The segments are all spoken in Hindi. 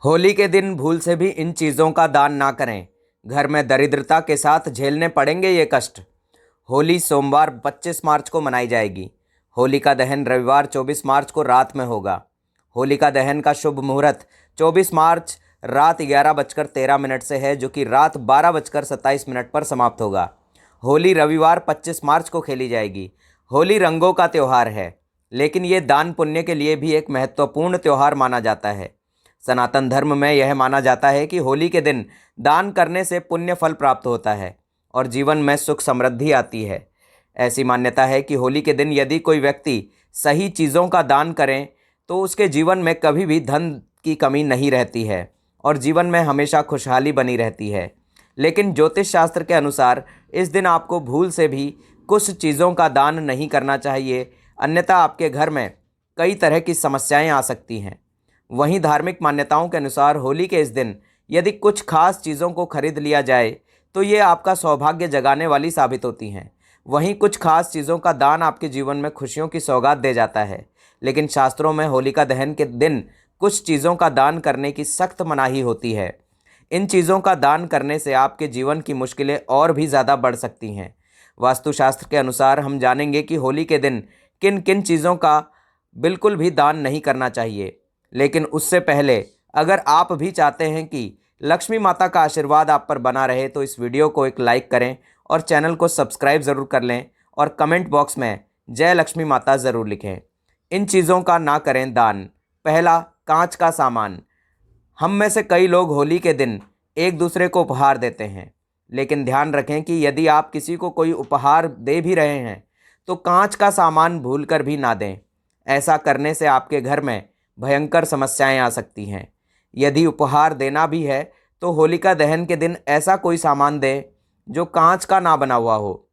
होली के दिन भूल से भी इन चीज़ों का दान ना करें। घर में दरिद्रता के साथ झेलने पड़ेंगे ये कष्ट। होली सोमवार 25 मार्च को मनाई जाएगी। होली का दहन रविवार 24 मार्च को रात में होगा। होली का दहन का शुभ मुहूर्त 24 मार्च रात 11:13 से है, जो कि रात 12:27 पर समाप्त होगा। होली रविवार 25 मार्च को खेली जाएगी। होली रंगों का त्यौहार है, लेकिन ये दान पुण्य के लिए भी एक महत्वपूर्ण त्यौहार माना जाता है। सनातन धर्म में यह माना जाता है कि होली के दिन दान करने से पुण्य फल प्राप्त होता है और जीवन में सुख समृद्धि आती है। ऐसी मान्यता है कि होली के दिन यदि कोई व्यक्ति सही चीज़ों का दान करें तो उसके जीवन में कभी भी धन की कमी नहीं रहती है और जीवन में हमेशा खुशहाली बनी रहती है। लेकिन ज्योतिष शास्त्र के अनुसार इस दिन आपको भूल से भी कुछ चीज़ों का दान नहीं करना चाहिए, अन्यथा आपके घर में कई तरह की समस्याएं आ सकती हैं। वहीं धार्मिक मान्यताओं के अनुसार होली के इस दिन यदि कुछ खास चीज़ों को खरीद लिया जाए तो ये आपका सौभाग्य जगाने वाली साबित होती हैं। वहीं कुछ खास चीज़ों का दान आपके जीवन में खुशियों की सौगात दे जाता है। लेकिन शास्त्रों में होलिका दहन के दिन कुछ चीज़ों का दान करने की सख्त मनाही होती है। इन चीज़ों का दान करने से आपके जीवन की मुश्किलें और भी ज़्यादा बढ़ सकती हैं। वास्तुशास्त्र के अनुसार हम जानेंगे कि होली के दिन किन किन चीज़ों का बिल्कुल भी दान नहीं करना चाहिए। लेकिन उससे पहले अगर आप भी चाहते हैं कि लक्ष्मी माता का आशीर्वाद आप पर बना रहे तो इस वीडियो को एक लाइक करें और चैनल को सब्सक्राइब ज़रूर कर लें और कमेंट बॉक्स में जय लक्ष्मी माता ज़रूर लिखें। इन चीज़ों का ना करें दान। पहला, कांच का सामान। हम में से कई लोग होली के दिन एक दूसरे को उपहार देते हैं, लेकिन ध्यान रखें कि यदि आप किसी को कोई उपहार दे भी रहे हैं तो कांच का सामान भूलकर भी ना दें। ऐसा करने से आपके घर में भयंकर समस्याएं आ सकती हैं। यदि उपहार देना भी है तो होलिका दहन के दिन ऐसा कोई सामान दें जो कांच का ना बना हुआ हो।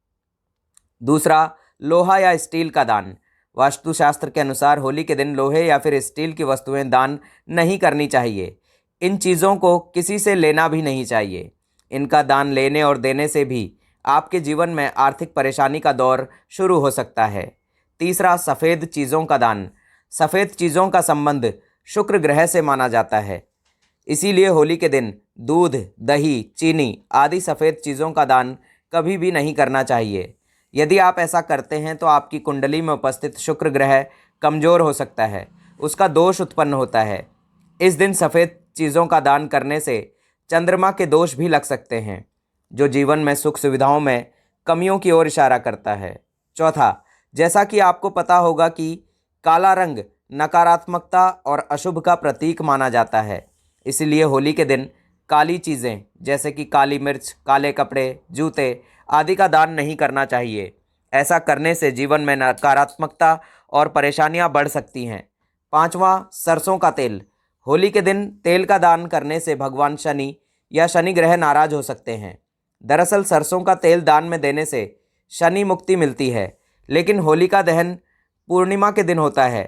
दूसरा, लोहा या स्टील का दान। वास्तुशास्त्र के अनुसार होली के दिन लोहे या फिर स्टील की वस्तुएं दान नहीं करनी चाहिए। इन चीज़ों को किसी से लेना भी नहीं चाहिए। इनका दान लेने और देने से भी आपके जीवन में आर्थिक परेशानी का दौर शुरू हो सकता है। तीसरा, सफ़ेद चीज़ों का दान। सफ़ेद चीज़ों का संबंध शुक्र ग्रह से माना जाता है, इसीलिए होली के दिन दूध, दही, चीनी आदि सफ़ेद चीज़ों का दान कभी भी नहीं करना चाहिए। यदि आप ऐसा करते हैं तो आपकी कुंडली में उपस्थित शुक्र ग्रह कमज़ोर हो सकता है, उसका दोष उत्पन्न होता है। इस दिन सफ़ेद चीज़ों का दान करने से चंद्रमा के दोष भी लग सकते हैं, जो जीवन में सुख सुविधाओं में कमियों की ओर इशारा करता है। चौथा, जैसा कि आपको पता होगा कि काला रंग नकारात्मकता और अशुभ का प्रतीक माना जाता है, इसलिए होली के दिन काली चीज़ें जैसे कि काली मिर्च, काले कपड़े, जूते आदि का दान नहीं करना चाहिए। ऐसा करने से जीवन में नकारात्मकता और परेशानियां बढ़ सकती हैं। पांचवा, सरसों का तेल। होली के दिन तेल का दान करने से भगवान शनि या शनि ग्रह नाराज हो सकते हैं। दरअसल सरसों का तेल दान में देने से शनि मुक्ति मिलती है, लेकिन होलिका दहन पूर्णिमा के दिन होता है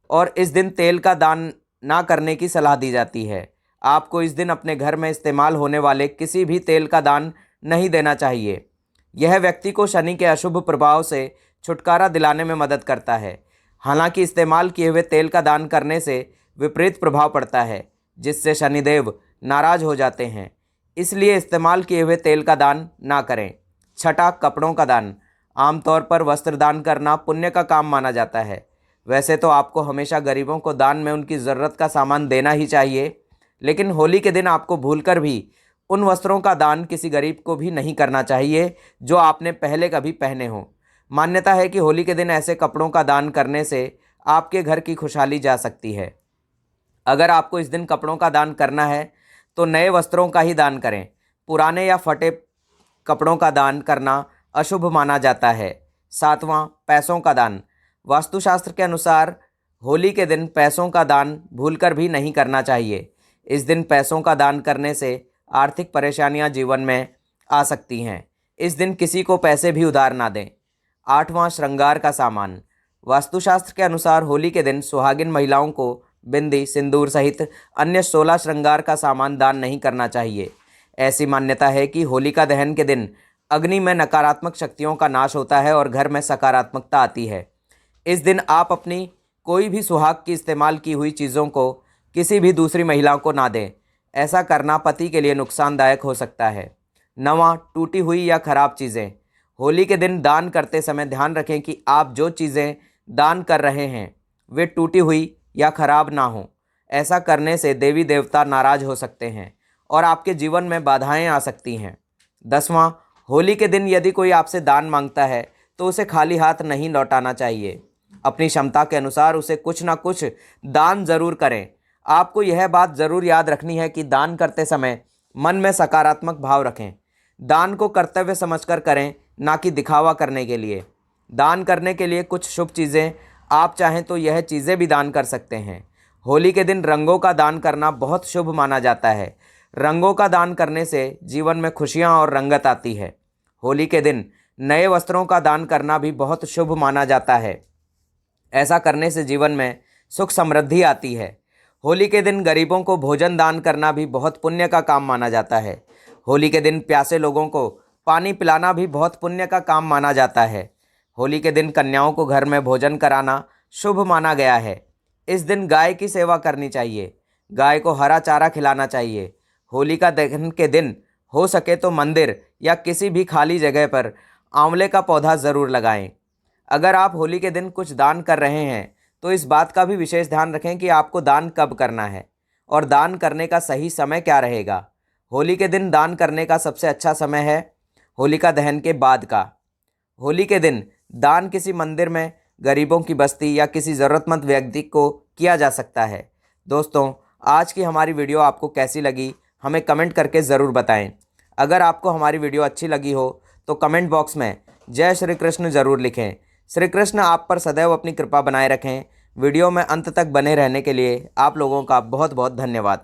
और इस दिन तेल का दान ना करने की सलाह दी जाती है। आपको इस दिन अपने घर में इस्तेमाल होने वाले किसी भी तेल का दान नहीं देना चाहिए। यह व्यक्ति को शनि के अशुभ प्रभाव से छुटकारा दिलाने में मदद करता है। हालांकि इस्तेमाल किए हुए तेल का दान करने से विपरीत प्रभाव पड़ता है, जिससे शनिदेव नाराज हो जाते हैं, इसलिए इस्तेमाल किए हुए तेल का दान ना करें। छठा, कपड़ों का दान। आमतौर पर वस्त्र दान करना पुण्य का काम माना जाता है। वैसे तो आपको हमेशा गरीबों को दान में उनकी ज़रूरत का सामान देना ही चाहिए, लेकिन होली के दिन आपको भूलकर भी उन वस्त्रों का दान किसी गरीब को भी नहीं करना चाहिए जो आपने पहले कभी पहने हों। मान्यता है कि होली के दिन ऐसे कपड़ों का दान करने से आपके घर की खुशहाली जा सकती है। अगर आपको इस दिन कपड़ों का दान करना है तो नए वस्त्रों का ही दान करें। पुराने या फटे कपड़ों का दान करना अशुभ माना जाता है। सातवां, पैसों का दान। वास्तुशास्त्र के अनुसार होली के दिन पैसों का दान भूलकर भी नहीं करना चाहिए। इस दिन पैसों का दान करने से आर्थिक परेशानियां जीवन में आ सकती हैं। इस दिन किसी को पैसे भी उधार ना दें। आठवां, श्रृंगार का सामान। वास्तुशास्त्र के अनुसार होली के दिन सुहागिन महिलाओं को बिंदी, सिंदूर सहित अन्य 16 श्रृंगार का सामान दान नहीं करना चाहिए। ऐसी मान्यता है कि होलिका दहन के दिन अग्नि में नकारात्मक शक्तियों का नाश होता है और घर में सकारात्मकता आती है। इस दिन आप अपनी कोई भी सुहाग की इस्तेमाल की हुई चीज़ों को किसी भी दूसरी महिला को ना दें। ऐसा करना पति के लिए नुकसानदायक हो सकता है। 9वां, टूटी हुई या ख़राब चीज़ें। होली के दिन दान करते समय ध्यान रखें कि आप जो चीज़ें दान कर रहे हैं वे टूटी हुई या ख़राब ना हों। ऐसा करने से देवी देवता नाराज़ हो सकते हैं और आपके जीवन में बाधाएं आ सकती हैं। 10वां, होली के दिन यदि कोई आपसे दान मांगता है तो उसे खाली हाथ नहीं लौटाना चाहिए। अपनी क्षमता के अनुसार उसे कुछ ना कुछ दान ज़रूर करें। आपको यह बात ज़रूर याद रखनी है कि दान करते समय मन में सकारात्मक भाव रखें। दान को कर्तव्य समझकर करें, ना कि दिखावा करने के लिए। दान करने के लिए कुछ शुभ चीज़ें, आप चाहें तो यह चीज़ें भी दान कर सकते हैं। होली के दिन रंगों का दान करना बहुत शुभ माना जाता है। रंगों का दान करने से जीवन में खुशियाँ और रंगत आती है। होली के दिन नए वस्त्रों का दान करना भी बहुत शुभ माना जाता है। ऐसा करने से जीवन में सुख समृद्धि आती है। होली के दिन गरीबों को भोजन दान करना भी बहुत पुण्य का काम माना जाता है। होली के दिन प्यासे लोगों को पानी पिलाना भी बहुत पुण्य का काम माना जाता है। होली के दिन कन्याओं को घर में भोजन कराना शुभ माना गया है। इस दिन गाय की सेवा करनी चाहिए। गाय को हरा चारा खिलाना चाहिए। होलिका दहन के दिन हो सके तो मंदिर या किसी भी खाली जगह पर आंवले का पौधा ज़रूर लगाएं। अगर आप होली के दिन कुछ दान कर रहे हैं तो इस बात का भी विशेष ध्यान रखें कि आपको दान कब करना है और दान करने का सही समय क्या रहेगा। होली के दिन दान करने का सबसे अच्छा समय है होलिका दहन के बाद का। होली के दिन दान किसी मंदिर में, गरीबों की बस्ती या किसी ज़रूरतमंद व्यक्ति को किया जा सकता है। दोस्तों, आज की हमारी वीडियो आपको कैसी लगी हमें कमेंट करके ज़रूर बताएं। अगर आपको हमारी वीडियो अच्छी लगी हो तो कमेंट बॉक्स में जय श्री कृष्ण ज़रूर लिखें। श्री कृष्ण आप पर सदैव अपनी कृपा बनाए रखें। वीडियो में अंत तक बने रहने के लिए आप लोगों का बहुत बहुत धन्यवाद।